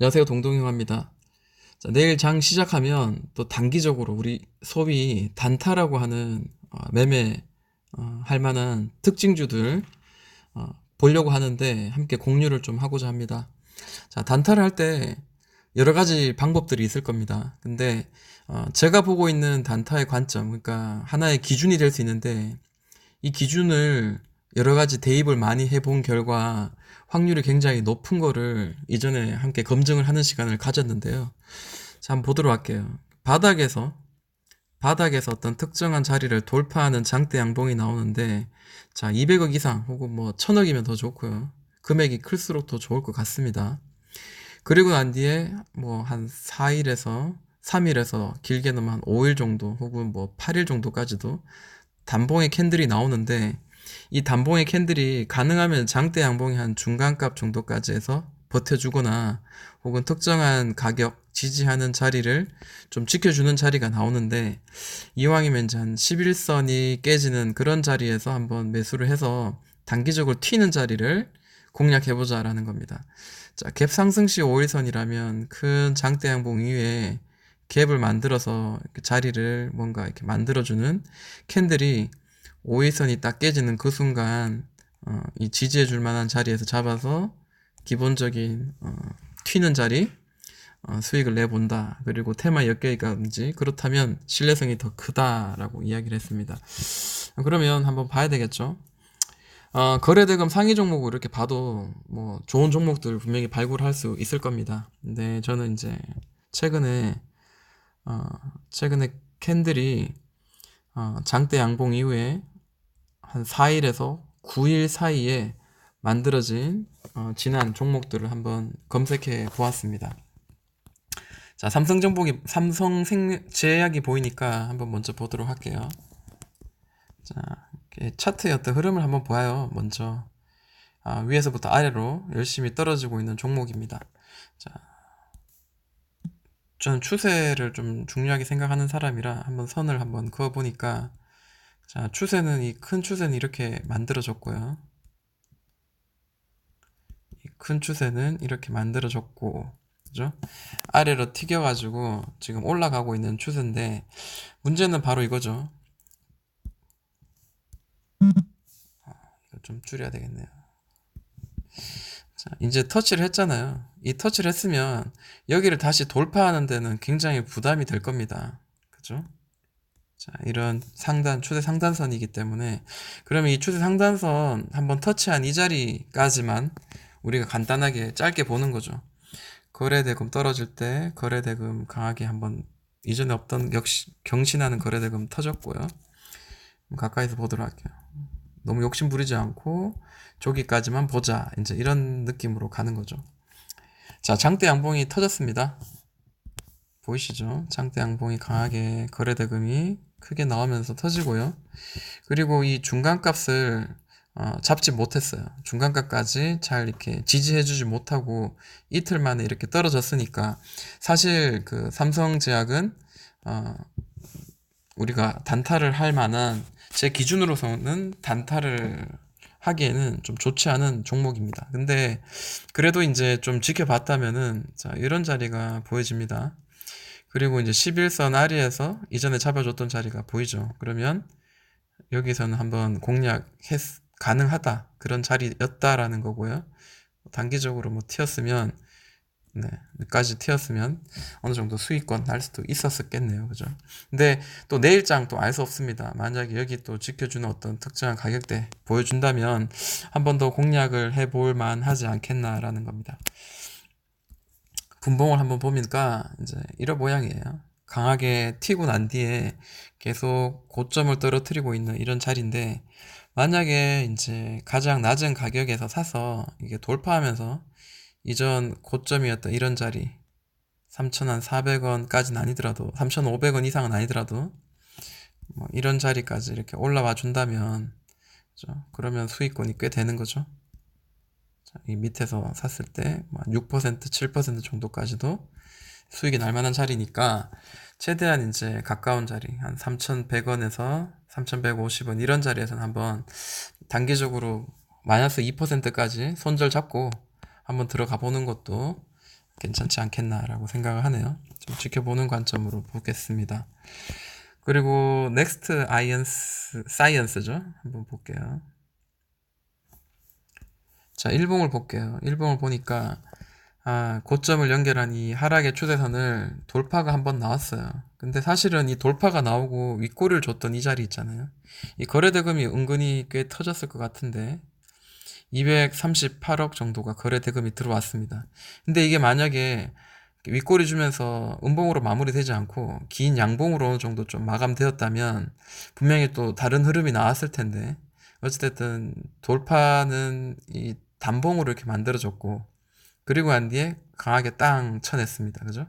안녕하세요. 동동형입니다. 자, 내일 장 시작하면 또 단기적으로 우리 소위 단타라고 하는 매매 할 만한 특징주들 보려고 하는데 함께 공유를 좀 하고자 합니다. 자, 단타를 할 때 여러 가지 방법들이 있을 겁니다. 근데 제가 보고 있는 단타의 관점, 그러니까 하나의 기준이 될 수 있는데 이 기준을 여러 가지 대입을 많이 해본 결과 확률이 굉장히 높은 거를 이전에 함께 검증을 하는 시간을 가졌는데요. 자, 한번 보도록 할게요. 바닥에서 어떤 특정한 자리를 돌파하는 장대 양봉이 나오는데, 자, 200억 이상 혹은 뭐 1000억이면 더 좋고요. 금액이 클수록 더 좋을 것 같습니다. 그리고 난 뒤에 뭐 한 4일에서 3일에서 길게는 한 5일 정도 혹은 뭐 8일 정도까지도 단봉의 캔들이 나오는데, 이 단봉의 캔들이 가능하면 장대 양봉의 한 중간값 정도까지 해서 버텨주거나 혹은 특정한 가격 지지하는 자리를 좀 지켜주는 자리가 나오는데, 이왕이면 이제 한 11선이 깨지는 그런 자리에서 한번 매수를 해서 단기적으로 튀는 자리를 공략해보자라는 겁니다. 자, 갭 상승 시 5일선이라면 큰 장대 양봉 이후에 갭을 만들어서 자리를 뭔가 이렇게 만들어주는 캔들이 5일선이 딱 깨지는 그 순간 이 지지해 줄 만한 자리에서 잡아서 기본적인 튀는 자리 수익을 내본다. 그리고 테마 엮여있는지 그렇다면 신뢰성이 더 크다라고 이야기를 했습니다. 그러면 한번 봐야 되겠죠. 거래대금 상위 종목을 이렇게 봐도 뭐 좋은 종목들 분명히 발굴할 수 있을 겁니다. 근데 저는 이제 최근에 어, 최근에 캔들이 장대 양봉 이후에 한 4일에서 9일 사이에 만들어진 지난 종목들을 한번 검색해 보았습니다. 자, 삼성제약이 보이니까 한번 먼저 보도록 할게요. 자, 차트의 어떤 흐름을 한번 보아요. 먼저 위에서부터 아래로 열심히 떨어지고 있는 종목입니다. 자, 저는 추세를 좀 중요하게 생각하는 사람이라 한번 선을 한번 그어 보니까, 자, 이 큰 추세는 이렇게 만들어졌고요. 이 큰 추세는 이렇게 만들어졌고, 그죠? 아래로 튀겨가지고 지금 올라가고 있는 추세인데, 문제는 바로 이거죠. 이거 좀 줄여야 되겠네요. 자, 이제 터치를 했잖아요. 이 터치를 했으면 여기를 다시 돌파하는 데는 굉장히 부담이 될 겁니다. 그죠? 자, 이런 추세 상단선이기 때문에, 그러면 이 추세 상단선 한번 터치한 이 자리까지만 우리가 간단하게 짧게 보는 거죠. 거래대금 떨어질 때 거래대금 강하게 한번, 이전에 없던 역시 경신하는 거래대금 터졌고요. 가까이서 보도록 할게요. 너무 욕심 부리지 않고 저기까지만 보자, 이제 이런 느낌으로 가는 거죠. 자, 장대 양봉이 터졌습니다. 보이시죠? 장대 양봉이 강하게 거래대금이 크게 나오면서 터지고요. 그리고 이 중간값을 잡지 못했어요. 중간값까지 잘 이렇게 지지해주지 못하고 이틀 만에 이렇게 떨어졌으니까, 사실 그 삼성제약은 우리가 단타를 할 만한, 제 기준으로서는 단타를 하기에는 좀 좋지 않은 종목입니다. 근데 그래도 이제 좀 지켜봤다면은, 자, 이런 자리가 보여집니다. 그리고 이제 11선 아래에서 이전에 잡아줬던 자리가 보이죠. 그러면 여기서는 한번 가능하다, 그런 자리였다라는 거고요. 단기적으로 뭐 튀었으면, 네, 까지 튀었으면 어느 정도 수익권 날 수도 있었겠네요. 그죠? 근데 또 내일장 또 알 수 없습니다. 만약에 여기 또 지켜주는 어떤 특정한 가격대 보여준다면 한 번 더 공략을 해볼 만하지 않겠나라는 겁니다. 분봉을 한번 보니까 이제 이런 모양이에요. 강하게 튀고 난 뒤에 계속 고점을 떨어뜨리고 있는 이런 자리인데, 만약에 이제 가장 낮은 가격에서 사서 이게 돌파하면서 이전 고점이었던 이런 자리 3,400원까지는 아니더라도, 3,500원 이상은 아니더라도 뭐 이런 자리까지 이렇게 올라와 준다면, 그죠? 그러면 수익권이 꽤 되는 거죠. 자, 이 밑에서 샀을 때 6%, 7% 정도까지도 수익이 날 만한 자리니까, 최대한 이제 가까운 자리 한 3,100원에서 3,150원 이런 자리에서는 한번 단기적으로 마이너스 2%까지 손절 잡고 한번 들어가 보는 것도 괜찮지 않겠나라고 생각을 하네요. 좀 지켜보는 관점으로 보겠습니다. 그리고 넥스트 사이언스죠. 한번 볼게요. 자, 일봉을 볼게요. 일봉을 보니까 고점을 연결한 이 하락의 추세선을 돌파가 한번 나왔어요. 근데 사실은 이 돌파가 나오고 윗꼬리를 줬던 이 자리 있잖아요. 이 거래대금이 은근히 꽤 터졌을 것 같은데 238억 정도가 거래대금이 들어왔습니다. 근데 이게 만약에 윗꼬리 주면서 음봉으로 마무리되지 않고 긴 양봉으로 어느 정도 좀 마감되었다면 분명히 또 다른 흐름이 나왔을 텐데 어찌됐든 돌파는 이 단봉으로 이렇게 만들어졌고 그리고 난 뒤에 강하게 땅 쳐냈습니다. 그죠?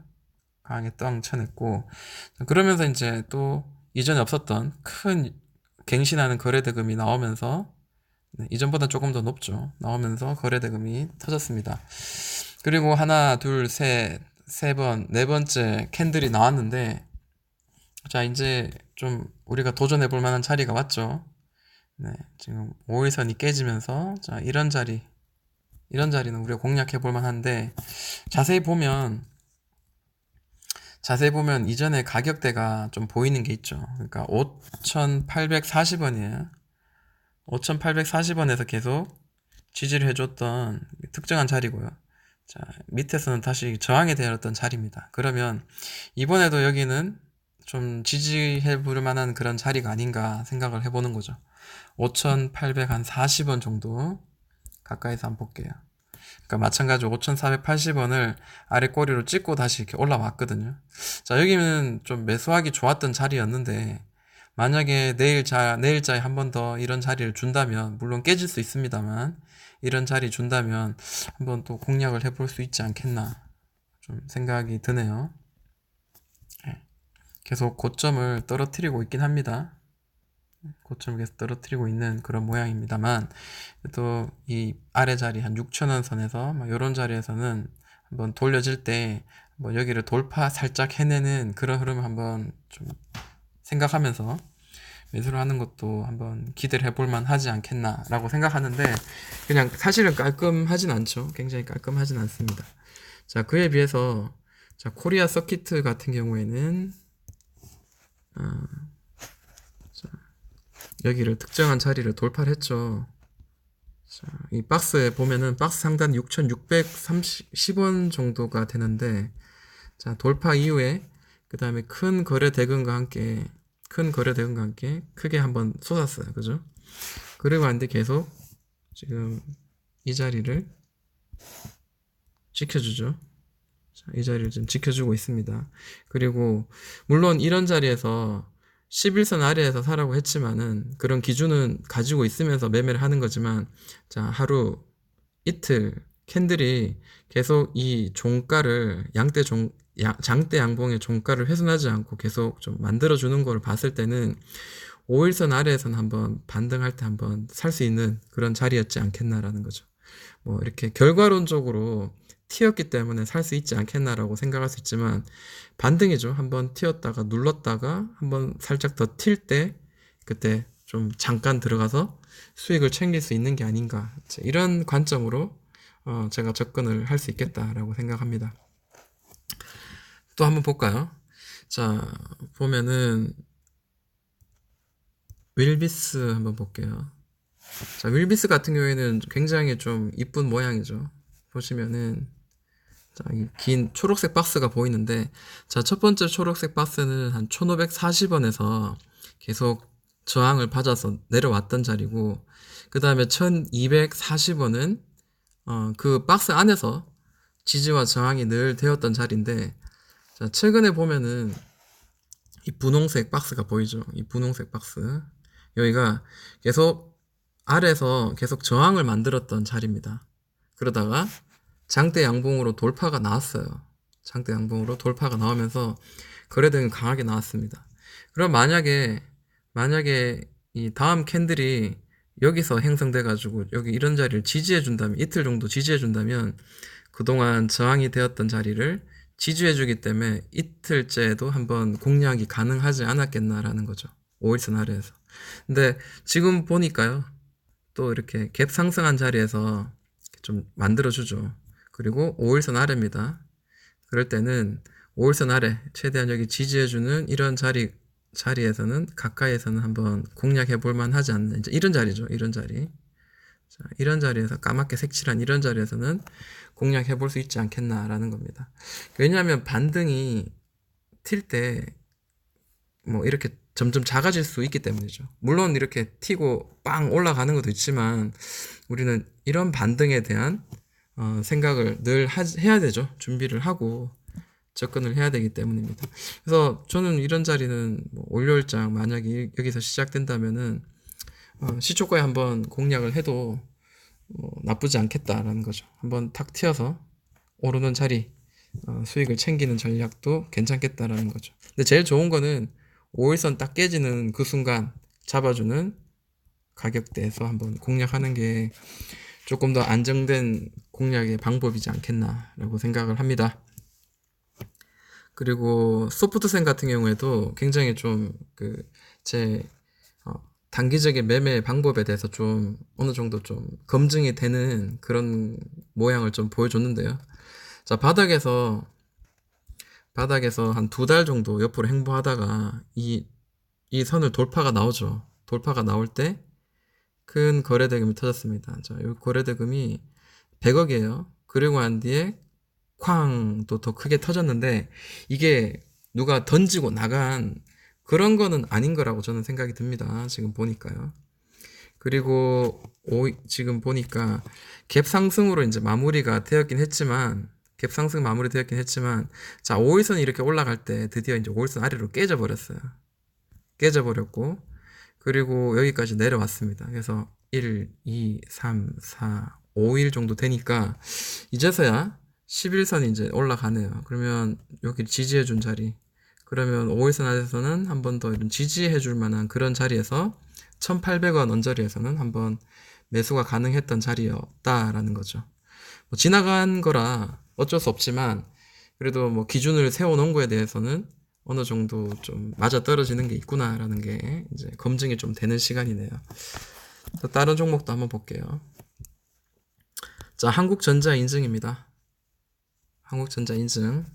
강하게 땅 쳐냈고 그러면서 이제 또 이전에 없었던 큰 갱신하는 거래대금이 나오면서 이전보다 조금 더 높죠. 나오면서 거래대금이 터졌습니다. 그리고 하나, 둘, 셋, 세 번, 네 번째 캔들이 나왔는데 자 이제 좀 우리가 도전해 볼 만한 자리가 왔죠. 네, 지금 5일선이 깨지면서 자 이런 자리는 우리가 공략해 볼 만한데 자세히 보면 이전에 가격대가 좀 보이는 게 있죠. 그러니까 5,840원이에요. 5,840원에서 계속 지지를 해줬던 특정한 자리고요. 자, 밑에서는 다시 저항이 되었던 자리입니다. 그러면 이번에도 여기는 좀 지지해 볼 만한 그런 자리가 아닌가 생각을 해보는 거죠. 5,840원 정도 가까이서 한번 볼게요. 그러니까 마찬가지로 5,480원을 아래 꼬리로 찍고 다시 이렇게 올라왔거든요. 자, 여기는 좀 매수하기 좋았던 자리였는데 만약에 내일자에 한 번 더 이런 자리를 준다면 물론 깨질 수 있습니다만 이런 자리 준다면 한번 또 공략을 해볼 수 있지 않겠나 좀 생각이 드네요. 계속 고점을 떨어뜨리고 있긴 합니다. 고점을 계속 떨어뜨리고 있는 그런 모양입니다만 또 이 아래 자리 한 6,000원 선에서 막 이런 자리에서는 한번 돌려질 때 뭐 여기를 돌파 살짝 해내는 그런 흐름을 한번 좀 생각하면서 매수를 하는 것도 한번 기대를 해볼 만하지 않겠나라고 생각하는데 그냥 사실은 깔끔하진 않죠. 굉장히 깔끔하진 않습니다. 자, 그에 비해서 자, 코리아 서키트 같은 경우에는 자, 여기를 특정한 자리를 돌파를 했죠. 자, 이 박스에 보면은 박스 상단 6,630원 정도가 되는데 자, 돌파 이후에 그 다음에 큰 거래 대금과 함께 크게 한번 쏟았어요. 그죠? 그리고 안돼 계속 지금 이 자리를 지켜주죠. 자, 이 자리를 지금 지켜주고 있습니다. 그리고 물론 이런 자리에서 11선 아래에서 사라고 했지만은 그런 기준은 가지고 있으면서 매매를 하는 거지만 자, 하루 이틀 캔들이 계속 이 종가를 장대 양봉의 종가를 훼손하지 않고 계속 좀 만들어주는 걸 봤을 때는 5일선 아래에서는 한번 반등할 때 한번 살 수 있는 그런 자리였지 않겠나라는 거죠. 뭐 이렇게 결과론적으로 튀었기 때문에 살 수 있지 않겠나라고 생각할 수 있지만 반등이죠. 한번 튀었다가 눌렀다가 한번 살짝 더 튈 때 그때 좀 잠깐 들어가서 수익을 챙길 수 있는 게 아닌가 이런 관점으로 제가 접근을 할 수 있겠다라고 생각합니다. 또 한번 볼까요? 자, 보면은 윌비스 한번 볼게요. 자, 윌비스 같은 경우에는 굉장히 좀 이쁜 모양이죠. 보시면은 자, 이 긴 초록색 박스가 보이는데 자, 첫 번째 초록색 박스는 한 1,540원에서 계속 저항을 받아서 내려왔던 자리고 그 다음에 1,240원은 그 박스 안에서 지지와 저항이 늘 되었던 자리인데 자, 최근에 보면은 이 분홍색 박스가 보이죠? 이 분홍색 박스 여기가 계속 아래에서 계속 저항을 만들었던 자리입니다. 그러다가 장대 양봉으로 돌파가 나왔어요. 장대 양봉으로 돌파가 나오면서 거래대금이 강하게 나왔습니다. 그럼 만약에 이 다음 캔들이 여기서 형성돼 가지고 여기 이런 자리를 지지해 준다면 이틀 정도 지지해 준다면 그동안 저항이 되었던 자리를 지지해 주기 때문에 이틀째도 한번 공략이 가능하지 않았겠나라는 거죠. 5일선 아래에서. 근데 지금 보니까요. 또 이렇게 갭 상승한 자리에서 좀 만들어 주죠. 그리고 5일선 아래입니다. 그럴 때는 5일선 아래 최대한 여기 지지해주는 이런 자리에서는 가까이에서는 한번 공략해 볼 만하지 않나. 이제 이런 자리죠. 이런 자리. 자, 이런 자리에서 까맣게 색칠한 이런 자리에서는 공략해 볼 수 있지 않겠나라는 겁니다. 왜냐하면 반등이 튈 때 뭐 이렇게 점점 작아질 수 있기 때문이죠. 물론 이렇게 튀고 빵 올라가는 것도 있지만 우리는 이런 반등에 대한 생각을 늘 해야 되죠. 준비를 하고 접근을 해야 되기 때문입니다. 그래서 저는 이런 자리는 뭐 월요일장 만약에 여기서 시작된다면은 시초가에 한번 공략을 해도 나쁘지 않겠다라는 거죠. 한번 탁 튀어서 오르는 자리 수익을 챙기는 전략도 괜찮겠다라는 거죠. 근데 제일 좋은 거는 5일선 딱 깨지는 그 순간 잡아주는 가격대에서 한번 공략하는 게 조금 더 안정된 공략의 방법이지 않겠나라고 생각을 합니다. 그리고 소프트센 같은 경우에도 굉장히 좀 제 단기적인 매매 방법에 대해서 좀 어느 정도 좀 검증이 되는 그런 모양을 좀 보여줬는데요. 자, 바닥에서 한 2달 정도 옆으로 행보하다가 이 선을 돌파가 나오죠. 돌파가 나올 때 큰 거래대금이 터졌습니다. 자, 이 거래대금이 100억이에요. 그리고 난 뒤에 쾅 또 더 크게 터졌는데 이게 누가 던지고 나간 그런 거는 아닌 거라고 저는 생각이 듭니다. 지금 보니까요. 그리고 지금 보니까 갭 상승으로 이제 마무리가 되었긴 했지만 갭 상승 마무리 되었긴 했지만 자, 5일선이 이렇게 올라갈 때 드디어 이제 5일선 아래로 깨져버렸어요. 깨져버렸고 그리고 여기까지 내려왔습니다. 그래서 1, 2, 3, 4, 5일 정도 되니까 이제서야 11선이 이제 올라가네요. 그러면 여기 지지해준 자리 그러면 5일선 아래에서는 한 번 더 이런 지지해줄 만한 그런 자리에서 1800원 언저리에서는 한번 매수가 가능했던 자리였다라는 거죠. 뭐 지나간 거라 어쩔 수 없지만 그래도 뭐 기준을 세워놓은 거에 대해서는 어느 정도 좀 맞아 떨어지는 게 있구나라는 게 이제 검증이 좀 되는 시간이네요. 또 다른 종목도 한번 볼게요. 자, 한국전자 인증입니다. 한국전자 인증.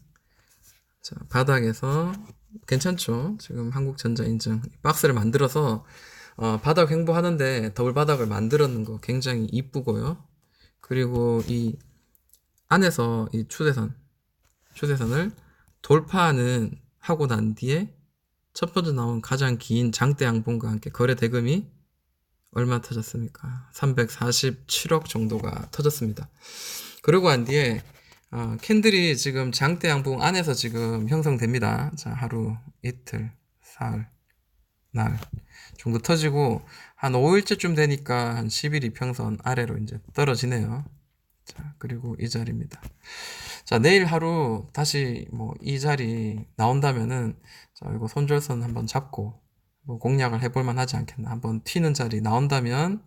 자, 바닥에서 괜찮죠? 지금 한국전자 인증 박스를 만들어서 바닥 횡보하는데 더블 바닥을 만들었는 거 굉장히 이쁘고요. 그리고 이 안에서 이 추세선을 돌파하는 하고 난 뒤에 첫 번째 나온 가장 긴 장대 양봉과 함께 거래 대금이 얼마 터졌습니까? 347억 정도가 터졌습니다. 그러고 난 뒤에 캔들이 지금 장대 양봉 안에서 지금 형성됩니다. 자, 하루, 이틀, 사흘, 날 정도 터지고 한 5일째쯤 되니까 한 10일 이평선 아래로 이제 떨어지네요. 자, 그리고 이 자리입니다. 자, 내일 하루 다시 뭐 이 자리 나온다면은 자, 이거 손절선 한번 잡고 뭐 공략을 해볼 만하지 않겠나. 한번 튀는 자리 나온다면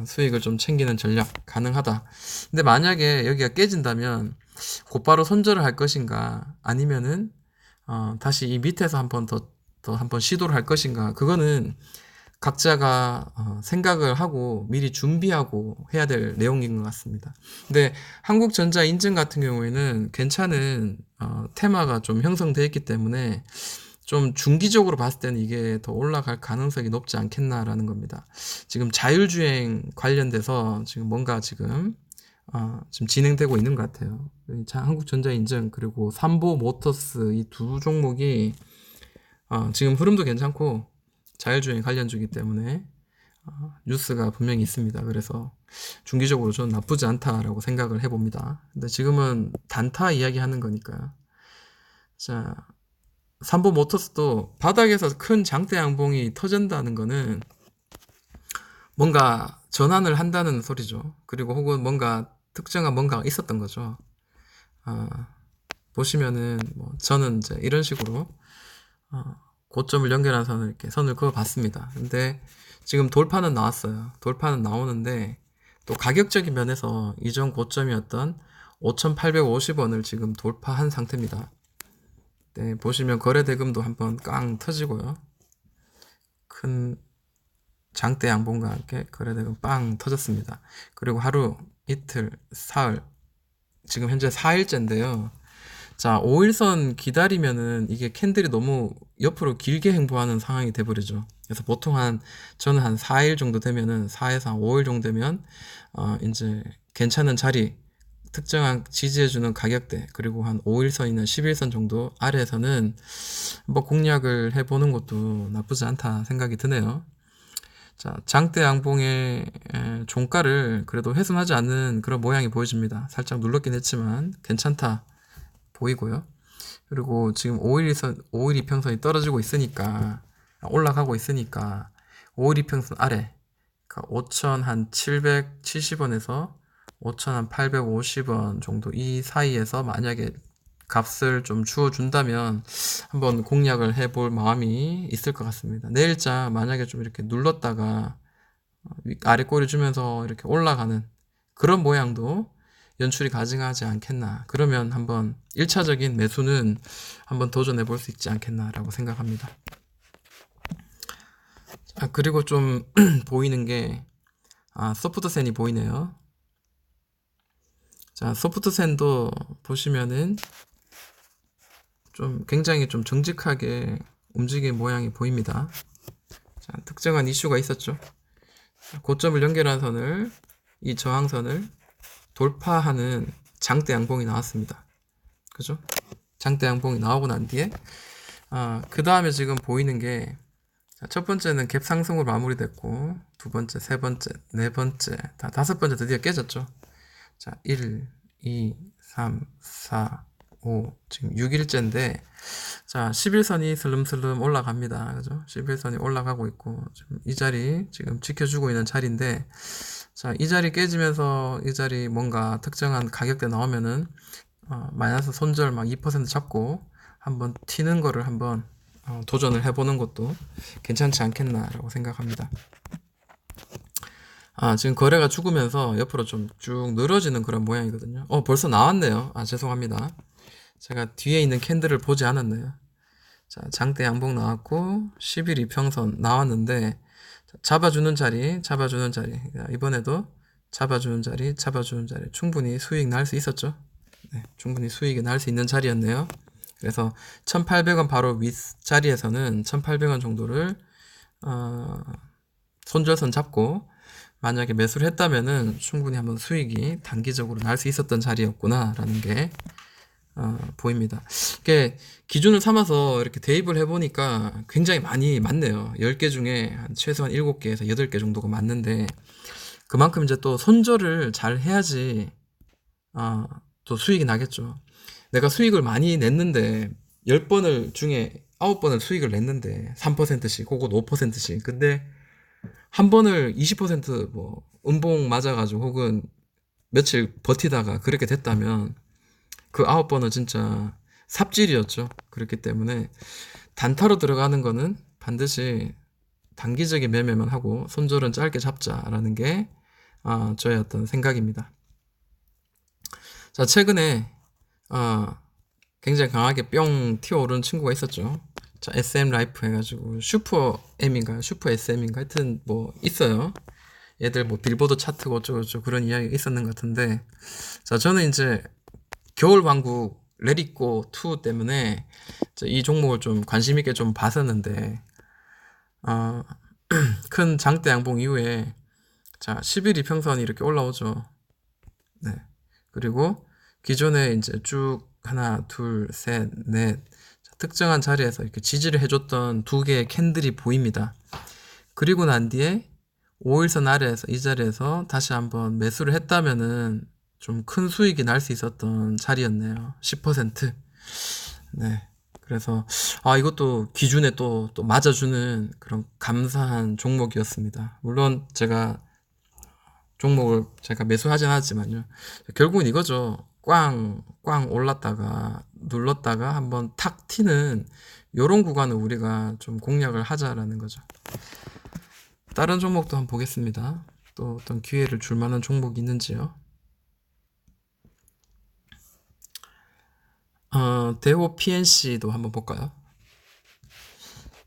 수익을 좀 챙기는 전략 가능하다. 근데 만약에 여기가 깨진다면 곧바로 손절을 할 것인가 아니면은 다시 이 밑에서 한번 더 한번 시도를 할 것인가 그거는 각자가 생각을 하고 미리 준비하고 해야 될 내용인 것 같습니다. 근데 한국전자 인증 같은 경우에는 괜찮은 테마가 좀 형성되어 있기 때문에 좀 중기적으로 봤을 때는 이게 더 올라갈 가능성이 높지 않겠나라는 겁니다. 지금 자율주행 관련돼서 지금 뭔가 지금 진행되고 있는 것 같아요. 한국전자 인증 그리고 삼보모터스 이 두 종목이 지금 흐름도 괜찮고 자율주행 관련주기 때문에 뉴스가 분명히 있습니다. 그래서 중기적으로 저는 나쁘지 않다라고 생각을 해봅니다. 근데 지금은 단타 이야기하는 거니까요. 자, 삼보모터스도 바닥에서 큰 장대 양봉이 터진다는 거는 뭔가 전환을 한다는 소리죠. 그리고 혹은 뭔가 특정한 뭔가가 있었던 거죠. 보시면은 뭐 저는 이제 이런 식으로 고점을 연결한 선을 이렇게 선을 그어 봤습니다. 근데 지금 돌파는 나왔어요. 돌파는 나오는데 또 가격적인 면에서 이전 고점이었던 5,850원을 지금 돌파한 상태입니다. 네, 보시면 거래 대금도 한번 깡 터지고요. 큰 장대 양봉과 함께 거래 대금 빵 터졌습니다. 그리고 하루, 이틀, 사흘 지금 현재 4일째인데요. 자, 5일선 기다리면은 이게 캔들이 너무 옆으로 길게 행보하는 상황이 돼버리죠. 그래서 보통 저는 한 4일 정도 되면은, 4에서 한 5일 정도 되면, 이제 괜찮은 자리, 특정한 지지해주는 가격대, 그리고 한 5일선이나 11선 정도 아래에서는 한번 공략을 해보는 것도 나쁘지 않다 생각이 드네요. 자, 장대 양봉의 종가를 그래도 훼손하지 않는 그런 모양이 보여집니다. 살짝 눌렀긴 했지만 괜찮다 보이고요. 그리고 지금 5일 이평선이 떨어지고 있으니까, 올라가고 있으니까 5일 이평선 아래, 그러니까 5,770원에서 5,850원 정도 이 사이에서 만약에 값을 좀 주어준다면 한번 공략을 해볼 마음이 있을 것 같습니다. 내일자 만약에 좀 이렇게 눌렀다가 아래 꼬리 주면서 이렇게 올라가는 그런 모양도 연출이 가능하지 않겠나. 그러면 한번 1차적인 매수는 한번 도전해 볼 수 있지 않겠나라고 생각합니다. 그리고 좀 보이는 게 소프트센이 보이네요. 자, 소프트센도 보시면은 좀 굉장히 좀 정직하게 움직인 모양이 보입니다. 자, 특정한 이슈가 있었죠. 고점을 연결한 선을, 이 저항선을 돌파하는 장대 양봉이 나왔습니다. 그죠? 장대 양봉이 나오고 난 뒤에 그 다음에 지금 보이는 게, 첫 번째는 갭 상승으로 마무리됐고, 두 번째, 세 번째, 네 번째, 다섯 번째 드디어 깨졌죠. 자, 1, 2, 3, 4, 5, 지금 6일째인데, 자, 11선이 슬름슬름 올라갑니다. 그죠? 11선이 올라가고 있고, 지금 이 자리, 지금 지켜주고 있는 자리인데, 자, 이 자리 깨지면서 이 자리 뭔가 특정한 가격대 나오면은, 마이너스 손절 막 2% 잡고, 한번 튀는 거를 한번 도전을 해보는 것도 괜찮지 않겠나라고 생각합니다. 지금 거래가 죽으면서 옆으로 좀 쭉 늘어지는 그런 모양이거든요. 벌써 나왔네요. 죄송합니다. 제가 뒤에 있는 캔들을 보지 않았네요. 자, 장대 양봉 나왔고 10일 이평선 나왔는데, 잡아주는 자리. 이번에도 잡아주는 자리 충분히 수익 날 수 있었죠. 네, 충분히 수익이 날 수 있는 자리였네요. 그래서 1,800원 바로 윗자리에서는 1,800원 정도를 손절선 잡고 만약에 매수를 했다면은 충분히 한번 수익이 단기적으로 날 수 있었던 자리였구나 라는 게 보입니다. 이게 기준을 삼아서 이렇게 대입을 해보니까 굉장히 많이 맞네요. 10개 중에 최소한 7개에서 8개 정도가 맞는데, 그만큼 이제 또 손절을 잘 해야지 또 수익이 나겠죠. 내가 수익을 많이 냈는데 10번을 중에 9번을 수익을 냈는데 3%씩 혹은 5%씩, 근데 한 번을 20% 음봉 맞아가지고 혹은 며칠 버티다가 그렇게 됐다면 그 9번은 진짜 삽질이었죠. 그렇기 때문에 단타로 들어가는 거는 반드시 단기적인 매매만 하고 손절은 짧게 잡자라는 게 저의 어떤 생각입니다. 자, 최근에 굉장히 강하게 뿅 튀어오른 친구가 있었죠. 자, SM 라이프 해가지고 슈퍼 M인가 슈퍼 SM인가 하여튼 있어요. 얘들 빌보드 차트고 어쩌고저쩌고 그런 이야기가 있었는 것 같은데, 자, 저는 이제 겨울왕국 레디고 2 때문에 이 종목을 좀 관심 있게 좀 봤었는데, 큰 장대 양봉 이후에 자, 10일 이평선이 이렇게 올라오죠. 네. 그리고 기존에 이제 쭉 하나, 둘, 셋, 넷 특정한 자리에서 이렇게 지지를 해줬던 두 개의 캔들이 보입니다. 그리고 난 뒤에 5일선 아래에서 이 자리에서 다시 한번 매수를 했다면은 좀 큰 수익이 날 수 있었던 자리였네요. 10%. 네. 그래서 이것도 기준에 또 맞아주는 그런 감사한 종목이었습니다. 물론 종목을 제가 매수하진 않았지만요. 결국은 이거죠. 꽝 올랐다가 눌렀다가 한번 탁 튀는 요런 구간을 우리가 좀 공략을 하자라는 거죠. 다른 종목도 한번 보겠습니다. 또 어떤 기회를 줄 만한 종목이 있는지요. 대호 PNC도 한번 볼까요?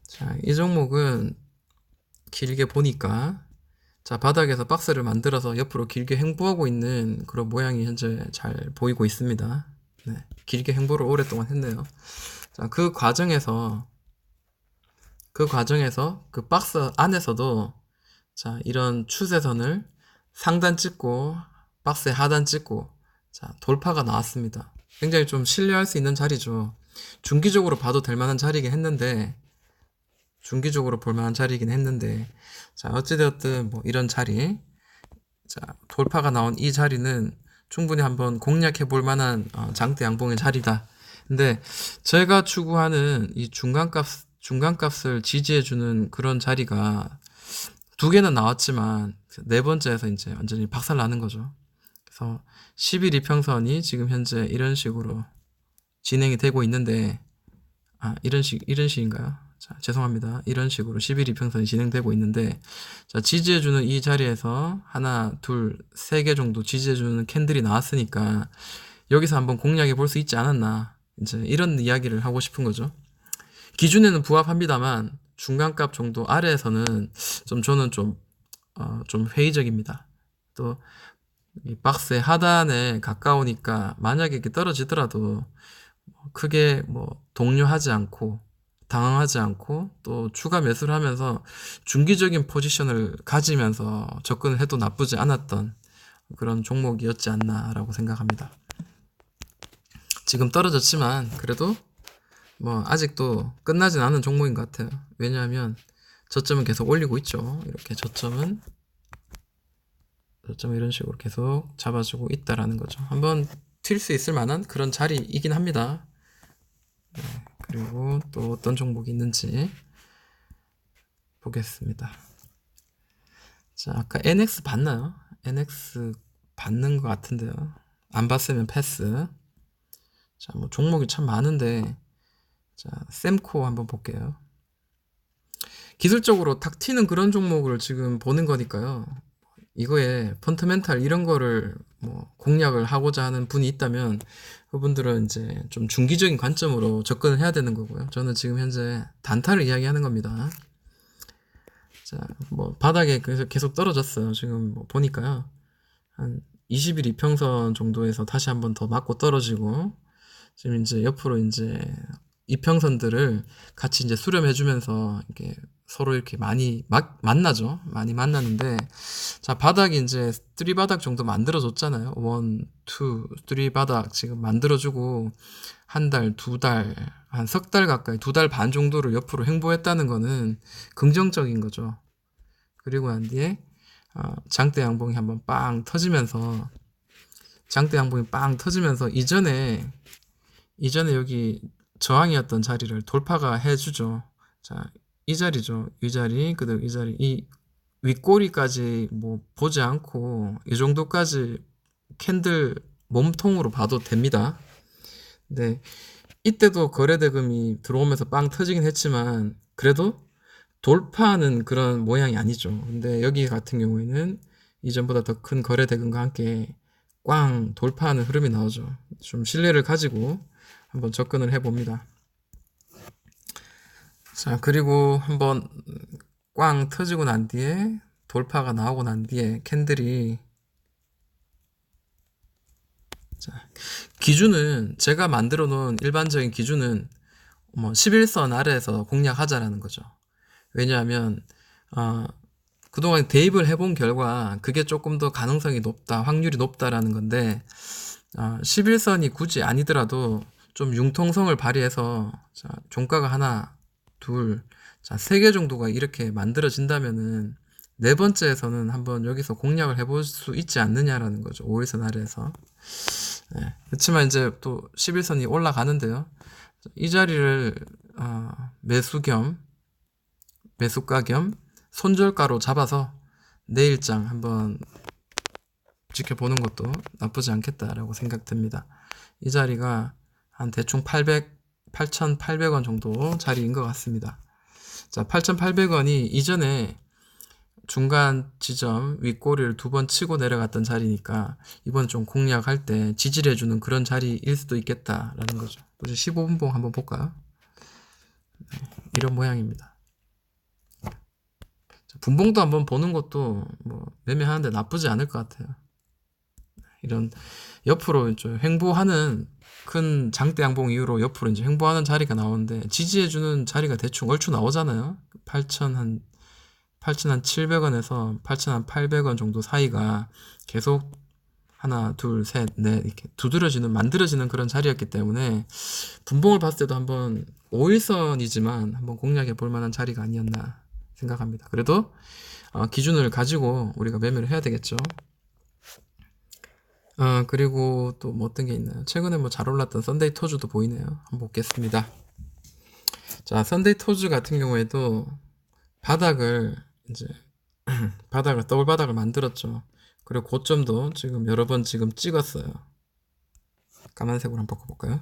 자, 이 종목은 길게 보니까, 자, 바닥에서 박스를 만들어서 옆으로 길게 행보하고 있는 그런 모양이 현재 잘 보이고 있습니다. 네, 길게 행보를 오랫동안 했네요. 자, 그 과정에서 그 박스 안에서도 자, 이런 추세선을 상단 찍고 박스의 하단 찍고 자, 돌파가 나왔습니다. 굉장히 좀 신뢰할 수 있는 자리죠. 중기적으로 봐도 될 만한 자리긴 했는데 중기적으로 볼 만한 자리긴 했는데 자, 어찌되었든 뭐 이런 자리 자, 돌파가 나온 이 자리는 충분히 한번 공략해 볼 만한 장대 양봉의 자리다. 근데 제가 추구하는 이 중간값을 지지해주는 그런 자리가 두 개는 나왔지만 네 번째에서 이제 완전히 박살 나는 거죠. 그래서 10일 이평선이 지금 현재 이런 식으로 진행이 되고 있는데 이런 식인가요? 자, 죄송합니다. 이런 식으로 11 이평선이 진행되고 있는데 자, 지지해주는 이 자리에서 하나, 둘, 세 개 정도 지지해주는 캔들이 나왔으니까 여기서 한번 공략해 볼 수 있지 않았나 이제 이런 이야기를 하고 싶은 거죠. 기준에는 부합합니다만 중간값 정도 아래에서는 저는 좀 회의적입니다. 또 이 박스의 하단에 가까우니까 만약에 이렇게 떨어지더라도 크게 뭐 동요하지 않고 당황하지 않고 또 추가 매수를 하면서 중기적인 포지션을 가지면서 접근을 해도 나쁘지 않았던 그런 종목이었지 않나라고 생각합니다. 지금 떨어졌지만 그래도 뭐 아직도 끝나진 않은 종목인 것 같아요. 왜냐하면 저점은 계속 올리고 있죠. 이렇게 저점은 이런 식으로 계속 잡아주고 있다라는 거죠. 한번 튈 수 있을 만한 그런 자리이긴 합니다. 네, 그리고 또 어떤 종목이 있는지 보겠습니다. 자, 아까 NX 봤나요? NX 봤는 것 같은데요. 안 봤으면 패스. 자, 뭐 종목이 참 많은데 자, 셈코 한번 볼게요. 기술적으로 탁 튀는 그런 종목을 지금 보는 거니까요. 이거에 펀더멘탈 이런 거를 뭐 공략을 하고자 하는 분이 있다면 그분들은 이제 좀 중기적인 관점으로 접근을 해야 되는 거고요. 저는 지금 현재 단타를 이야기하는 겁니다. 자, 뭐 바닥에 그래서 계속 떨어졌어요. 지금 뭐 보니까요. 한 20일 이평선 정도에서 다시 한번 더 맞고 떨어지고 지금 이제 옆으로 이제 이평선들을 같이 이제 수렴해주면서 이렇게 서로 이렇게 많이 만나죠. 많이 만나는데 자, 바닥이 이제 3 바닥 정도 만들어줬잖아요. 1, 2, 3 바닥 지금 만들어주고 한 달, 두 달, 한 석 달 가까이 2달 반 정도를 옆으로 행보했다는 거는 긍정적인 거죠. 그리고 난 뒤에 장대 양봉이 한번 빵 터지면서 이전에 여기 저항이었던 자리를 돌파가 해주죠. 자, 이 자리죠. 이 자리, 그대로 이 자리, 이 윗꼬리까지 뭐 보지 않고 이 정도까지 캔들 몸통으로 봐도 됩니다. 근데 이때도 거래대금이 들어오면서 빵 터지긴 했지만 그래도 돌파하는 그런 모양이 아니죠. 근데 여기 같은 경우에는 이전보다 더 큰 거래대금과 함께 꽝 돌파하는 흐름이 나오죠. 좀 신뢰를 가지고 한번 접근을 해봅니다. 자, 그리고 한번 꽝 터지고 난 뒤에 돌파가 나오고 난 뒤에 캔들이 자, 기준은 제가 만들어 놓은 일반적인 기준은 뭐 11선 아래에서 공략하자라는 거죠. 왜냐하면 그동안 대입을 해본 결과 그게 조금 더 가능성이 높다, 확률이 높다라는 건데 11선이 굳이 아니더라도 좀 융통성을 발휘해서 자, 종가가 하나, 둘, 자, 3개 정도가 이렇게 만들어진다면은 네 번째에서는 한번 여기서 공략을 해볼 수 있지 않느냐라는 거죠. 5일선 아래에서. 네. 그렇지만 이제 또 11선이 올라가는데요. 이 자리를 매수가 겸 손절가로 잡아서 내일장 한번 지켜보는 것도 나쁘지 않겠다라고 생각됩니다. 이 자리가 한 대충 8,800원 정도 자리인 것 같습니다. 자, 8,800원이 이전에 중간 지점 윗꼬리를 2번 치고 내려갔던 자리니까 이번 좀 공략할 때 지지를 해주는 그런 자리일 수도 있겠다라는 거죠. 15분봉 한번 볼까요? 네, 이런 모양입니다. 분봉도 한번 보는 것도 뭐 매매하는데 나쁘지 않을 것 같아요. 이런 옆으로 좀 횡보하는 큰 장대 양봉 이후로 옆으로 이제 횡보하는 자리가 나오는데 지지해주는 자리가 대충 얼추 나오잖아요. 8,700원에서 8,800원 정도 사이가 계속 하나, 둘, 셋, 넷 이렇게 만들어지는 그런 자리였기 때문에 분봉을 봤을 때도 한번 5일선이지만 한번 공략해 볼 만한 자리가 아니었나 생각합니다. 그래도 기준을 가지고 우리가 매매를 해야 되겠죠. 그리고 또 뭐 어떤 게 있나요? 최근에 뭐 잘 올랐던 썬데이 토즈도 보이네요. 한번 보겠습니다. 자, 썬데이 토즈 같은 경우에도 바닥을 이제 더블 바닥을 만들었죠. 그리고 고점도 지금 여러 번 지금 찍었어요. 까만색으로 한번 바꿔볼까요?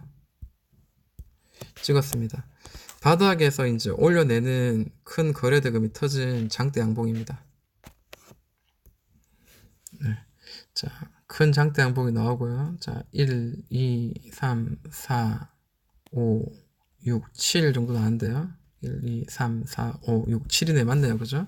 찍었습니다. 바닥에서 이제 올려내는 큰 거래 대금이 터진 장대 양봉입니다. 네. 자, 큰 장대 양봉이 나오고요. 자, 1, 2, 3, 4, 5, 6, 7 정도 나왔는데요. 1, 2, 3, 4, 5, 6, 7이네. 맞네요. 그죠?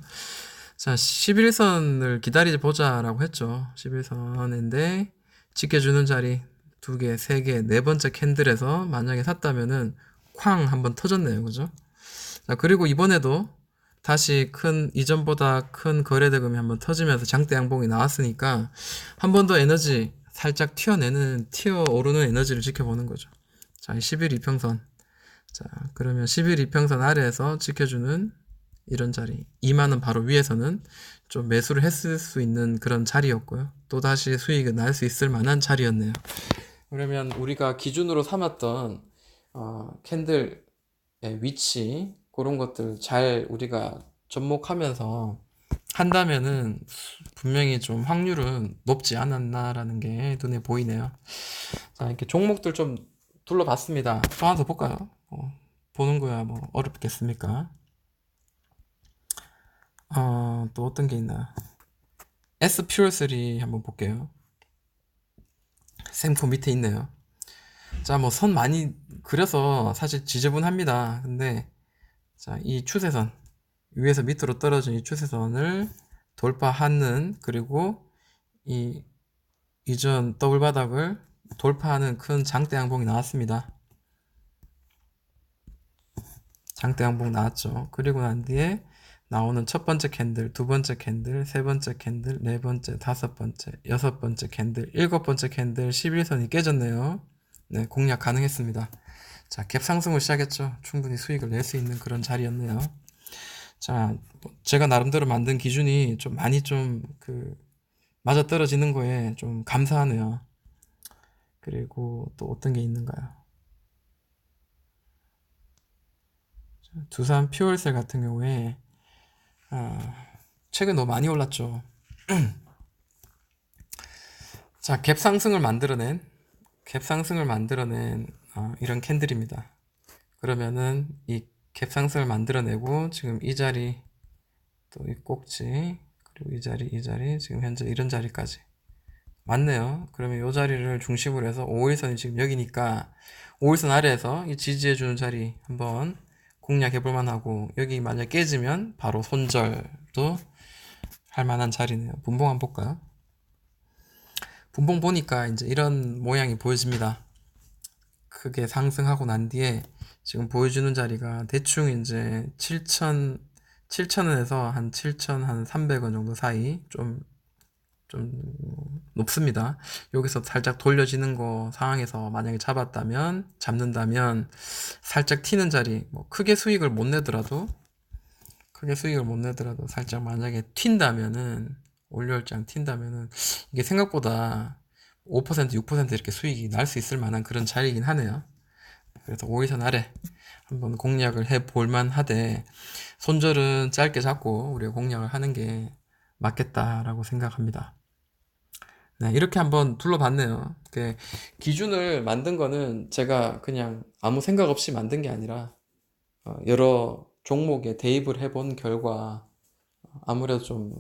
자, 11선을 기다려보자라고 했죠. 11선인데 지켜주는 자리 2개, 3개, 네 번째 캔들에서 만약에 샀다면은 쾅 한번 터졌네요. 그죠? 자, 그리고 이번에도 다시 이전보다 큰 거래 대금이 한번 터지면서 장대 양봉이 나왔으니까 한 번 더 에너지 살짝 튀어오르는 에너지를 지켜보는 거죠. 자, 11 이평선. 자, 그러면 11 이평선 아래에서 지켜주는 이런 자리. 2만원 바로 위에서는 좀 매수를 했을 수 있는 그런 자리였고요. 또다시 수익을 날 수 있을 만한 자리였네요. 그러면 우리가 기준으로 삼았던 캔들의 위치 그런 것들 잘 우리가 접목하면서 한다면은 분명히 좀 확률은 높지 않았나라는 게 눈에 보이네요. 자, 이렇게 종목들 좀 둘러봤습니다. 또 하나 더 볼까요? 보는 거야 뭐 어렵겠습니까? 또 어떤 게 있나? S 퓨어 3 한번 볼게요. 샘코 밑에 있네요. 자, 뭐 선 많이 그려서 사실 지저분합니다. 근데 자, 이 추세선 위에서 밑으로 떨어진 이 추세선을 돌파하는 그리고 이 이전 더블 바닥을 돌파하는 큰 장대 양봉이 나왔습니다. 장대 양봉 나왔죠. 그리고 난 뒤에 나오는 첫 번째 캔들, 두 번째 캔들, 세 번째 캔들, 네 번째, 다섯 번째, 여섯 번째 캔들, 일곱 번째 캔들 11선이 깨졌네요. 네, 공략 가능했습니다. 자, 갭 상승을 시작했죠. 충분히 수익을 낼 수 있는 그런 자리였네요. 자, 제가 나름대로 만든 기준이 좀 많이 맞아 떨어지는 거에 좀 감사하네요. 그리고 또 어떤 게 있는가요? 두산 퓨얼셀 같은 경우에 최근 너무 많이 올랐죠. 자, 갭 상승을 만들어낸 이런 캔들입니다. 그러면은 이 갭 상승을 만들어내고 지금 이 자리 또 이 꼭지 그리고 이 자리 지금 현재 이런 자리까지 맞네요. 그러면 이 자리를 중심으로 해서 5일선이 지금 여기니까 5일선 아래에서 이 지지해주는 자리 한번 공략해 볼 만하고 여기 만약 깨지면 바로 손절도 할 만한 자리네요. 분봉 한번 볼까요? 분봉 보니까 이제 이런 모양이 보여집니다. 크게 상승하고 난 뒤에 지금 보여주는 자리가 대충 이제 7,000원에서 한 7,300원 정도 사이 좀 높습니다. 여기서 살짝 돌려지는 거 상황에서 만약에 잡는다면 살짝 튀는 자리, 뭐 크게 수익을 못 내더라도 살짝 만약에 올려올장 튄다면은 이게 생각보다 5%, 6% 이렇게 수익이 날 수 있을 만한 그런 자리이긴 하네요. 그래서 5일선 아래 한번 공략을 해볼 만하되 손절은 짧게 잡고 우리가 공략을 하는 게 맞겠다라고 생각합니다. 네, 이렇게 한번 둘러봤네요. 기준을 만든 거는 제가 그냥 아무 생각 없이 만든 게 아니라 여러 종목에 대입을 해본 결과 아무래도 좀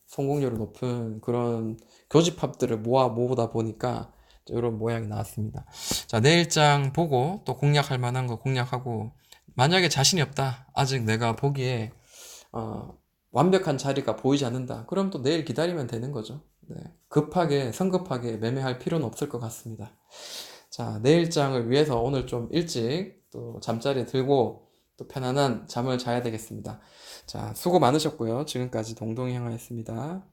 성공률이 높은 그런 교집합들을 모아보다 보니까 이런 모양이 나왔습니다. 자, 내일장 보고 또 공략할 만한 거 공략하고 만약에 자신이 없다. 아직 내가 보기에 완벽한 자리가 보이지 않는다. 그럼 또 내일 기다리면 되는 거죠. 성급하게 매매할 필요는 없을 것 같습니다. 자, 내일장을 위해서 오늘 좀 일찍 또 잠자리 들고 또 편안한 잠을 자야 되겠습니다. 자, 수고 많으셨고요. 지금까지 동동이 형아였습니다.